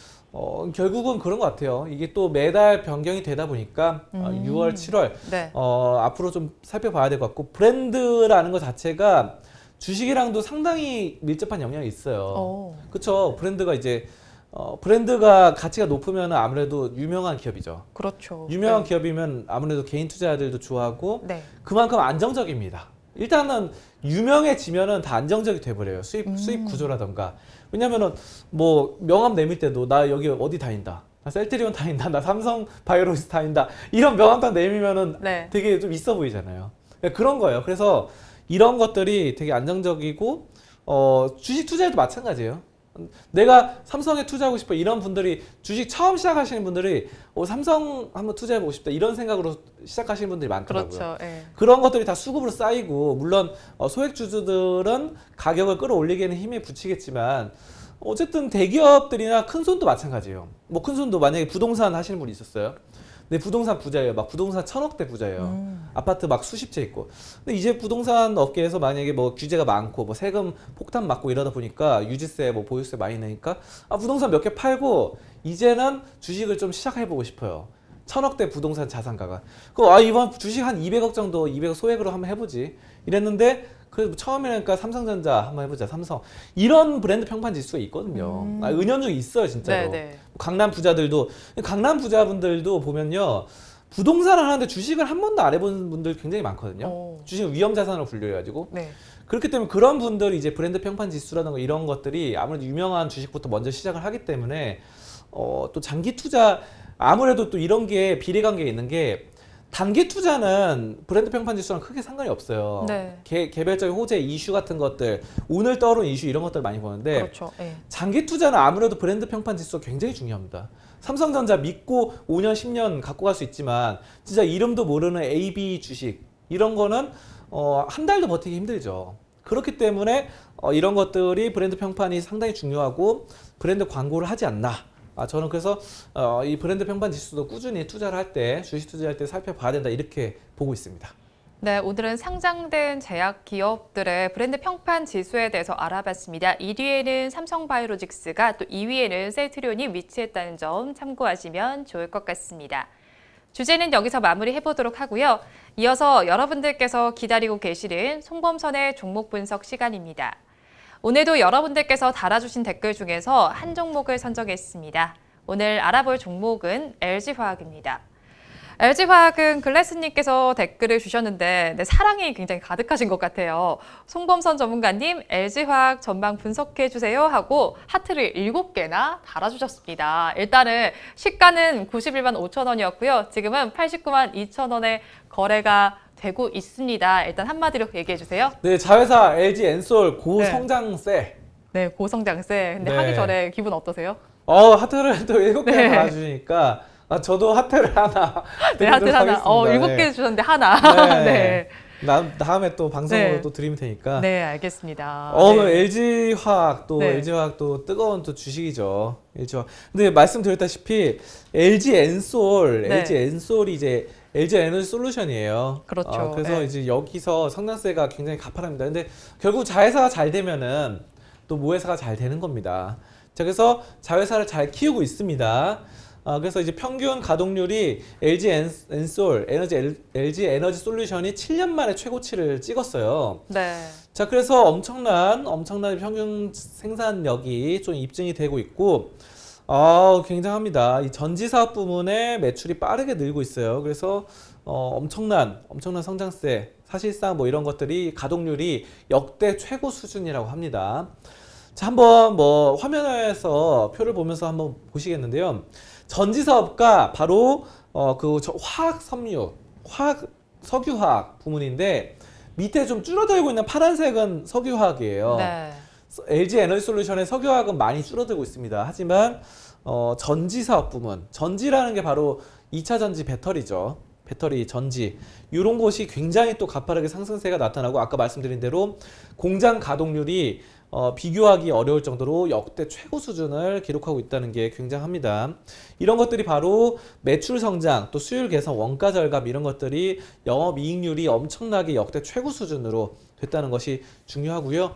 결국은 그런 것 같아요. 이게 또 매달 변경이 되다 보니까 6월, 7월 네. 앞으로 좀 살펴봐야 될 것 같고 브랜드라는 것 자체가 주식이랑도 상당히 밀접한 영향이 있어요. 그렇죠. 브랜드가 이제 브랜드가 가치가 높으면 아무래도 유명한 기업이죠. 그렇죠. 유명한 네. 기업이면 아무래도 개인 투자자들도 좋아하고 네. 그만큼 안정적입니다. 일단은 유명해지면은 다 안정적이 돼버려요. 수입 구조라던가. 왜냐면은 뭐 명함 내밀 때도 나 여기 어디 다닌다. 나 셀트리온 다닌다. 나 삼성 바이오로직스 다닌다. 이런 명함 딱 내밀면은 네. 되게 좀 있어 보이잖아요. 그런 거예요. 그래서 이런 것들이 되게 안정적이고 주식 투자에도 마찬가지예요. 내가 삼성에 투자하고 싶어 이런 분들이 주식 처음 시작하시는 분들이 삼성 한번 투자해보고 싶다 이런 생각으로 시작하시는 분들이 많더라고요. 그렇죠. 예. 그런 것들이 다 수급으로 쌓이고 물론 소액주주들은 가격을 끌어올리기에는 힘이 붙이겠지만 어쨌든 대기업들이나 큰손도 마찬가지예요. 뭐 큰손도 만약에 부동산 하시는 분이 있었어요. 근데 부동산 부자예요. 막 부동산 1000억대 부자예요. 아파트 막 수십 채 있고. 근데 이제 부동산 업계에서 만약에 뭐 규제가 많고 뭐 세금 폭탄 맞고 이러다 보니까 유지세 뭐 보유세 많이 내니까 부동산 몇 개 팔고 이제는 주식을 좀 시작해보고 싶어요. 1000억대 부동산 자산가가. 이번 주식 한 200억 정도 200억 소액으로 한번 해보지. 이랬는데 그 처음이니까 삼성전자 한번 해보자. 삼성 이런 브랜드 평판 지수가 있거든요. 은연중에 있어요 진짜로. 네네. 강남 부자분들도 보면요 부동산을 하는데 주식을 한 번도 안 해본 분들 굉장히 많거든요. 주식은 위험 자산으로 분류해가지고. 네. 그렇기 때문에 그런 분들이 이제 브랜드 평판 지수라든가 이런 것들이 아무래도 유명한 주식부터 먼저 시작을 하기 때문에 또 장기 투자 아무래도 또 이런 게 비례관계가 있는 게 단기 투자는 브랜드 평판 지수랑 크게 상관이 없어요. 네. 개별적인 호재 이슈 같은 것들, 오늘 떠오른 이슈 이런 것들 많이 보는데 그렇죠. 예. 장기 투자는 아무래도 브랜드 평판 지수가 굉장히 중요합니다. 삼성전자 믿고 5년, 10년 갖고 갈 수 있지만 진짜 이름도 모르는 AB 주식 이런 거는 한 달도 버티기 힘들죠. 그렇기 때문에 이런 것들이 브랜드 평판이 상당히 중요하고 브랜드 광고를 하지 않나. 저는 그래서 이 브랜드 평판 지수도 꾸준히 투자를 할 때, 주식 투자할 때 살펴봐야 된다 이렇게 보고 있습니다. 네, 오늘은 상장된 제약 기업들의 브랜드 평판 지수에 대해서 알아봤습니다. 1위에는 삼성바이오로직스가 또 2위에는 셀트리온이 위치했다는 점 참고하시면 좋을 것 같습니다. 주제는 여기서 마무리해보도록 하고요. 이어서 여러분들께서 기다리고 계시는 송범선의 종목 분석 시간입니다. 오늘도 여러분들께서 달아주신 댓글 중에서 한 종목을 선정했습니다. 오늘 알아볼 종목은 LG화학입니다. LG화학은 글래스님께서 댓글을 주셨는데 사랑이 굉장히 가득하신 것 같아요. 송범선 전문가님, LG화학 전망 분석해주세요 하고 하트를 7개나 달아주셨습니다. 일단은 시가는 91만 5천 원이었고요. 지금은 89만 2천 원에 거래가 되고 있습니다. 일단 한마디로 얘기해 주세요. 네, 자회사 LG 엔솔 고성장세. 네, 고성장세. 근데 네. 하기 전에 기분 어떠세요? 하트를 또 7개 네. 달아주니까 저도 하트를 하나 네, 하트 드리도록 하나. 하겠습니다. 7개 네. 주셨는데 하나. 네. 다음에 또 방송으로 네. 또 드리면 되니까. 네, 알겠습니다. LG화학도 네. LG화학도 뜨거운 또 주식이죠. LG화학. 근데 말씀드렸다시피 LG 엔솔, 네. LG 엔솔이 이제 LG 에너지 솔루션이에요. 그렇죠. 그래서 네. 이제 여기서 성장세가 굉장히 가파릅니다. 근데 결국 자회사가 잘 되면은 또 모회사가 잘 되는 겁니다. 자, 그래서 자회사를 잘 키우고 있습니다. 그래서 이제 평균 가동률이 LG 엔솔, LG 에너지 솔루션이 7년 만에 최고치를 찍었어요. 네. 자, 그래서 엄청난 평균 생산력이 좀 입증이 되고 있고, 굉장합니다. 이 전지 사업 부문의 매출이 빠르게 늘고 있어요. 그래서 엄청난 성장세, 사실상 뭐 이런 것들이 가동률이 역대 최고 수준이라고 합니다. 자, 한번 뭐 화면에서 표를 보면서 한번 보시겠는데요. 전지 사업가 바로 화학 섬유, 석유화학 부문인데 밑에 좀 줄어들고 있는 파란색은 석유화학이에요. 네. LG 에너지솔루션의 석유화학은 많이 줄어들고 있습니다. 하지만 전지 사업 부문, 전지라는 게 바로 2차 전지 배터리죠. 배터리, 전지 이런 곳이 굉장히 또 가파르게 상승세가 나타나고 아까 말씀드린 대로 공장 가동률이 비교하기 어려울 정도로 역대 최고 수준을 기록하고 있다는 게 굉장합니다. 이런 것들이 바로 매출 성장, 또 수율 개선, 원가 절감 이런 것들이 영업이익률이 엄청나게 역대 최고 수준으로 됐다는 것이 중요하고요.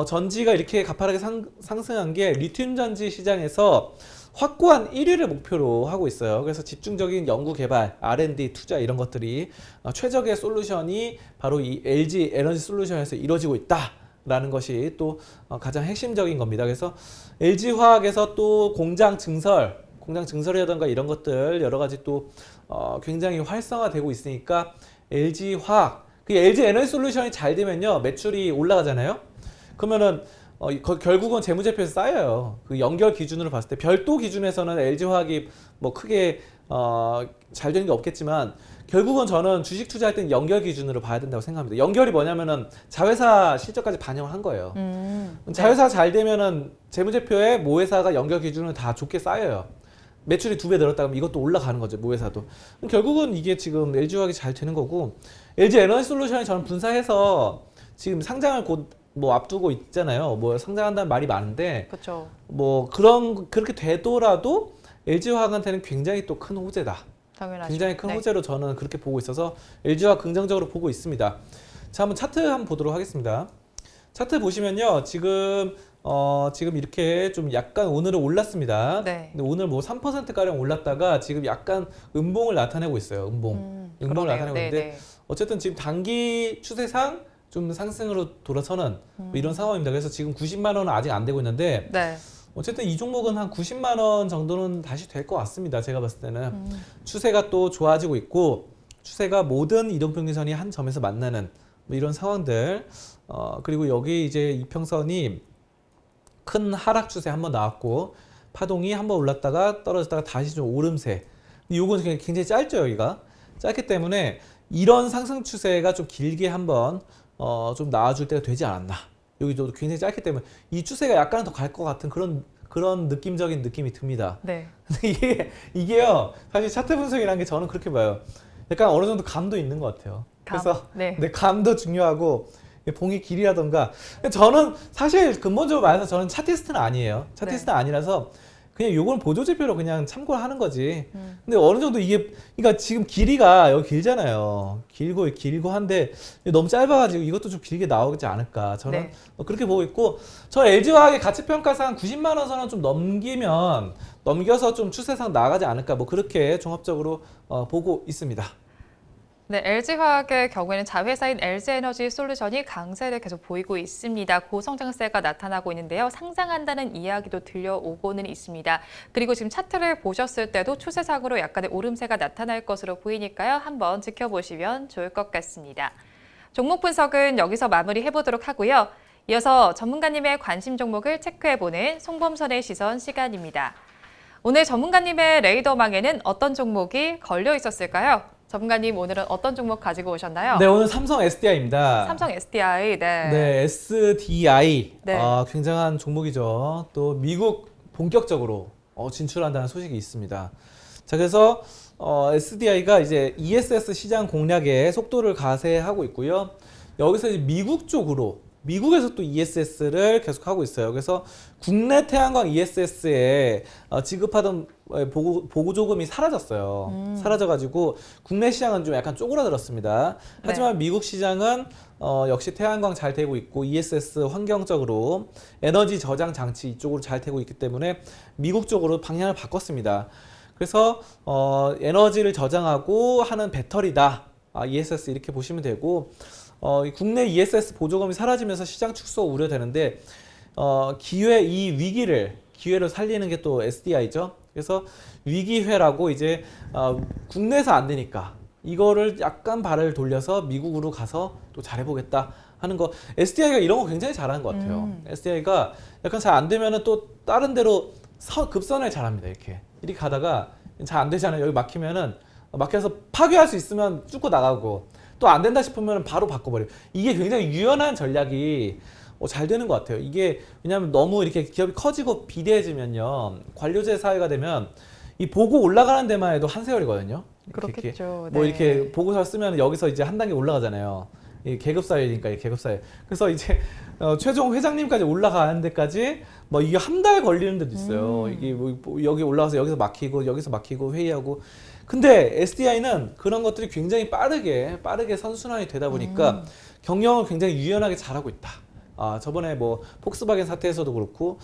전지가 이렇게 가파르게 상승한 게 리튬 전지 시장에서 확고한 1위를 목표로 하고 있어요. 그래서 집중적인 연구 개발, R&D 투자 이런 것들이 최적의 솔루션이 바로 이 LG 에너지 솔루션에서 이루어지고 있다라는 것이 또 가장 핵심적인 겁니다. 그래서 LG 화학에서 또 공장 증설이라든가 이런 것들 여러 가지 또 굉장히 활성화되고 있으니까 LG 화학, 그 LG 에너지 솔루션이 잘 되면요 매출이 올라가잖아요. 그러면은 결국은 재무제표에서 쌓여요. 그 연결 기준으로 봤을 때 별도 기준에서는 LG화학이 뭐 크게 잘 되는 게 없겠지만 결국은 저는 주식 투자할 때는 연결 기준으로 봐야 된다고 생각합니다. 연결이 뭐냐면은 자회사 실적까지 반영을 한 거예요. 자회사 잘 되면은 재무제표에 모회사가 연결 기준으로 다 좋게 쌓여요. 매출이 2배 늘었다 그러면 이것도 올라가는 거죠, 모회사도. 결국은 이게 지금 LG화학이 잘 되는 거고, LG 에너지 솔루션이 저는 분사해서 지금 상장을 곧 뭐 앞두고 있잖아요. 뭐 상장한다는 말이 많은데, 그렇죠. 뭐 그렇게 되더라도 LG화학한테는 굉장히 또 큰 호재다. 당연하죠. 굉장히 큰 네. 호재로 저는 그렇게 보고 있어서 LG화학 긍정적으로 보고 있습니다. 자, 한번 차트 한번 보도록 하겠습니다. 차트 보시면요, 지금 이렇게 좀 약간 오늘은 올랐습니다. 네. 근데 오늘 뭐 3% 가량 올랐다가 지금 약간 음봉을 나타내고 있어요. 음봉을 그러네요. 나타내고 있는데, 네, 네. 어쨌든 지금 단기 추세상 좀 상승으로 돌아서는 뭐 이런 상황입니다. 그래서 지금 90만 원은 아직 안 되고 있는데, 네. 어쨌든 이 종목은 한 90만 원 정도는 다시 될 것 같습니다. 제가 봤을 때는 추세가 또 좋아지고 있고, 추세가 모든 이동평균선이 한 점에서 만나는 뭐 이런 상황들. 그리고 여기 이제 이평선이 큰 하락 추세 한번 나왔고, 파동이 한번 올랐다가 떨어졌다가 다시 좀 오름세. 요건 굉장히 짧죠, 여기가. 짧기 때문에 이런 상승 추세가 좀 길게 한번 좀 나와줄 때가 되지 않았나. 여기도 굉장히 짧기 때문에 이 추세가 약간 더 갈 것 같은 그런 느낌적인 느낌이 듭니다. 네. 근데 이게요, 사실 차트 분석이라는 게 저는 그렇게 봐요. 약간 어느 정도 감도 있는 것 같아요. 그래서 네. 감도 중요하고 봉의 길이라던가. 저는 사실 근본적으로 말해서 저는 차티스트는 아니에요. 차티스트는 아니라서 그냥 요건 보조지표로 그냥 참고를 하는 거지. 근데 어느 정도 이게, 그러니까 지금 길이가 여기 길잖아요. 길고 한데 너무 짧아가지고 이것도 좀 길게 나오지 않을까. 저는 네. 그렇게 보고 있고, 저 LG화학의 가치평가상 90만 원 선은 좀 넘겨서 좀 추세상 나가지 않을까. 뭐 그렇게 종합적으로 보고 있습니다. 네, LG화학의 경우에는 자회사인 LG에너지 솔루션이 강세를 계속 보이고 있습니다. 고성장세가 나타나고 있는데요. 상장한다는 이야기도 들려오고는 있습니다. 그리고 지금 차트를 보셨을 때도 추세상으로 약간의 오름세가 나타날 것으로 보이니까요. 한번 지켜보시면 좋을 것 같습니다. 종목 분석은 여기서 마무리해보도록 하고요. 이어서 전문가님의 관심 종목을 체크해보는 송범선의 시선 시간입니다. 오늘 전문가님의 레이더망에는 어떤 종목이 걸려 있었을까요? 전문가님, 오늘은 어떤 종목 가지고 오셨나요? 네, 오늘 삼성 SDI입니다. 삼성 SDI, 네. 네, SDI. 네. 굉장한 종목이죠. 또 미국 본격적으로 진출한다는 소식이 있습니다. 자, 그래서 SDI가 이제 ESS 시장 공략에 속도를 가세하고 있고요. 여기서 이제 미국에서 또 ESS를 계속하고 있어요. 그래서 국내 태양광 ESS에 지급하던 보조금이 사라졌어요. 사라져가지고 국내 시장은 좀 약간 쪼그라들었습니다. 하지만 미국 시장은 역시 태양광 잘 되고 있고 ESS 환경적으로 에너지 저장 장치 이쪽으로 잘 되고 있기 때문에 미국 쪽으로 방향을 바꿨습니다. 그래서 에너지를 저장하고 하는 배터리다. ESS 이렇게 보시면 되고, 국내 ESS 보조금이 사라지면서 시장 축소 우려되는데, 이 기회를 살리는 게 또 SDI죠. 그래서 위기회라고 이제 국내에서 안 되니까 이거를 약간 발을 돌려서 미국으로 가서 또 잘해보겠다 하는 거. SDI가 이런 거 굉장히 잘하는 것 같아요. SDI가 약간 잘 안 되면은 또 다른 데로 급선을 잘합니다. 이렇게 이렇게 가다가 잘 안 되잖아요. 여기 막히면은 막혀서 파괴할 수 있으면 쭉 나가고 또 안 된다 싶으면 바로 바꿔버려요. 이게 굉장히 유연한 전략이 잘 되는 것 같아요. 이게 왜냐하면 너무 이렇게 기업이 커지고 비대해지면요, 관료제 사회가 되면 이 보고 올라가는 데만 해도 한 세월이거든요. 그렇겠죠. 뭐 네. 이렇게 보고서 쓰면 여기서 이제 한 단계 올라가잖아요. 이 계급 사회니까 이 계급 사회. 그래서 이제 최종 회장님까지 올라가는 데까지 뭐 이게 한 달 걸리는 데도 있어요. 이게 뭐 여기 올라가서 여기서 막히고 회의하고. 근데 SDI는 그런 것들이 굉장히 빠르게 선순환이 되다 보니까 경영을 굉장히 유연하게 잘하고 있다. 저번에 뭐 폭스바겐 사태에서도 그렇고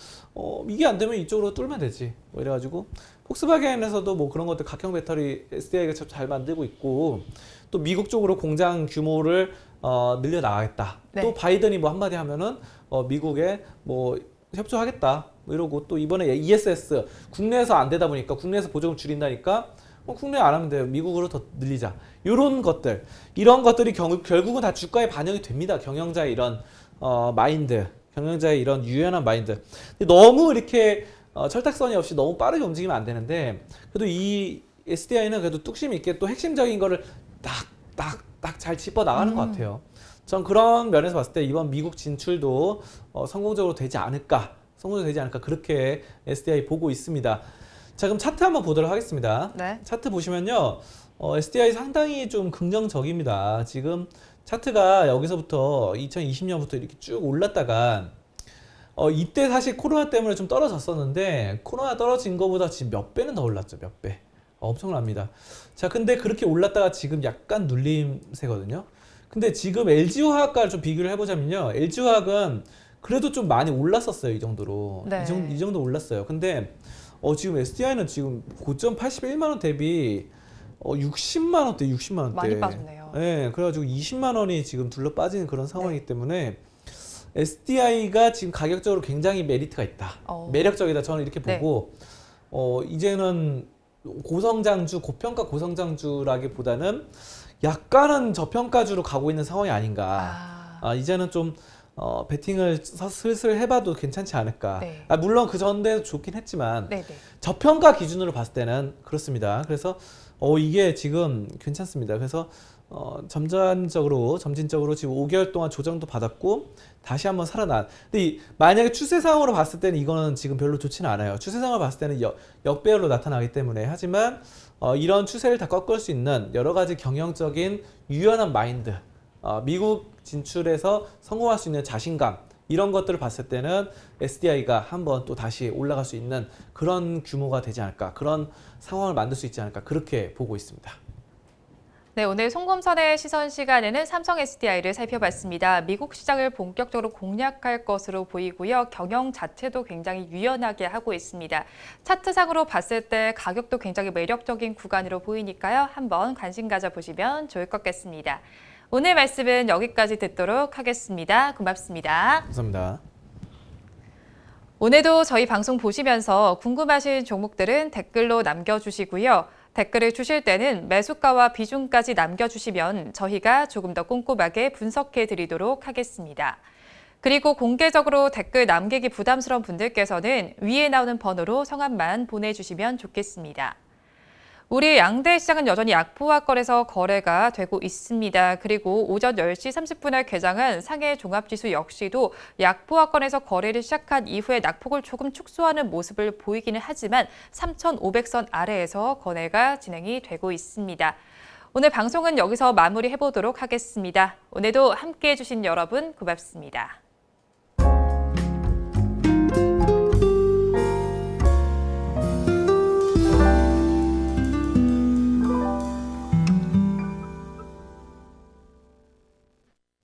이게 안 되면 이쪽으로 뚫으면 되지. 뭐 이래가지고 폭스바겐에서도 뭐 그런 것들 각형 배터리 SDI가 참 잘 만들고 있고 또 미국 쪽으로 공장 규모를 늘려 나가겠다. 네. 또 바이든이 뭐 한마디 하면은 미국에 뭐 협조하겠다. 뭐 이러고 또 이번에 ESS 국내에서 안 되다 보니까 국내에서 보조금 줄인다니까 국내 안 하면 돼요. 미국으로 더 늘리자. 이런 것들이 결국은 다 주가에 반영이 됩니다. 경영자의 이런 마인드, 경영자의 이런 유연한 마인드. 근데 너무 이렇게 철딱서니 없이 너무 빠르게 움직이면 안 되는데 그래도 이 SDI는 그래도 뚝심 있게 또 핵심적인 거를 딱 잘 짚어 나가는 것 같아요. 전 그런 면에서 봤을 때 이번 미국 진출도 성공적으로 되지 않을까 그렇게 SDI 보고 있습니다. 자, 그럼 차트 한번 보도록 하겠습니다. 네. 차트 보시면요, SDI 상당히 좀 긍정적입니다. 지금 차트가 여기서부터 2020년부터 이렇게 쭉 올랐다가 이때 사실 코로나 때문에 좀 떨어졌었는데 코로나 떨어진 거보다 지금 몇 배는 더 올랐죠. 몇 배. 엄청납니다. 자, 근데 그렇게 올랐다가 지금 약간 눌림세거든요. 근데 지금 LG화학과를 좀 비교를 해보자면요, LG화학은 그래도 좀 많이 올랐었어요. 이 정도로. 네. 이 정도 올랐어요. 근데 지금 SDI는 지금 고점 81만 원 대비 60만 원대. 많이 빠졌네요. 네, 그래가지고 20만 원이 지금 둘러 빠지는 그런 상황이기 때문에 SDI가 지금 가격적으로 굉장히 메리트가 있다. 매력적이다. 저는 이렇게 보고 이제는 고평가 고성장주라기보다는 약간은 저평가주로 가고 있는 상황이 아닌가. 이제는 좀 베팅을 슬슬 해봐도 괜찮지 않을까. 네. 물론 그 전에도 좋긴 했지만 네네. 저평가 기준으로 봤을 때는 그렇습니다. 그래서 이게 지금 괜찮습니다. 그래서 점진적으로 지금 5개월 동안 조정도 받았고 다시 한번 살아난. 근데 만약에 추세상으로 봤을 때는 이거는 지금 별로 좋지는 않아요. 추세상으로 봤을 때는 역배열로 나타나기 때문에. 하지만 이런 추세를 다 꺾을 수 있는 여러 가지 경영적인 유연한 마인드, 미국 진출해서 성공할 수 있는 자신감, 이런 것들을 봤을 때는 SDI가 한번 또 다시 올라갈 수 있는 그런 규모가 되지 않을까, 그런 상황을 만들 수 있지 않을까, 그렇게 보고 있습니다. 네, 오늘 송검선의 시선 시간에는 삼성 SDI를 살펴봤습니다. 미국 시장을 본격적으로 공략할 것으로 보이고요. 경영 자체도 굉장히 유연하게 하고 있습니다. 차트상으로 봤을 때 가격도 굉장히 매력적인 구간으로 보이니까요. 한번 관심 가져보시면 좋을 것 같습니다. 오늘 말씀은 여기까지 듣도록 하겠습니다. 고맙습니다. 감사합니다. 오늘도 저희 방송 보시면서 궁금하신 종목들은 댓글로 남겨주시고요. 댓글을 주실 때는 매수가와 비중까지 남겨주시면 저희가 조금 더 꼼꼼하게 분석해 드리도록 하겠습니다. 그리고 공개적으로 댓글 남기기 부담스러운 분들께서는 위에 나오는 번호로 성함만 보내주시면 좋겠습니다. 우리 양대 시장은 여전히 약보합권에서 거래가 되고 있습니다. 그리고 오전 10시 30분에 개장한 상해 종합지수 역시도 약보합권에서 거래를 시작한 이후에 낙폭을 조금 축소하는 모습을 보이기는 하지만 3,500선 아래에서 거래가 진행이 되고 있습니다. 오늘 방송은 여기서 마무리해보도록 하겠습니다. 오늘도 함께해 주신 여러분 고맙습니다.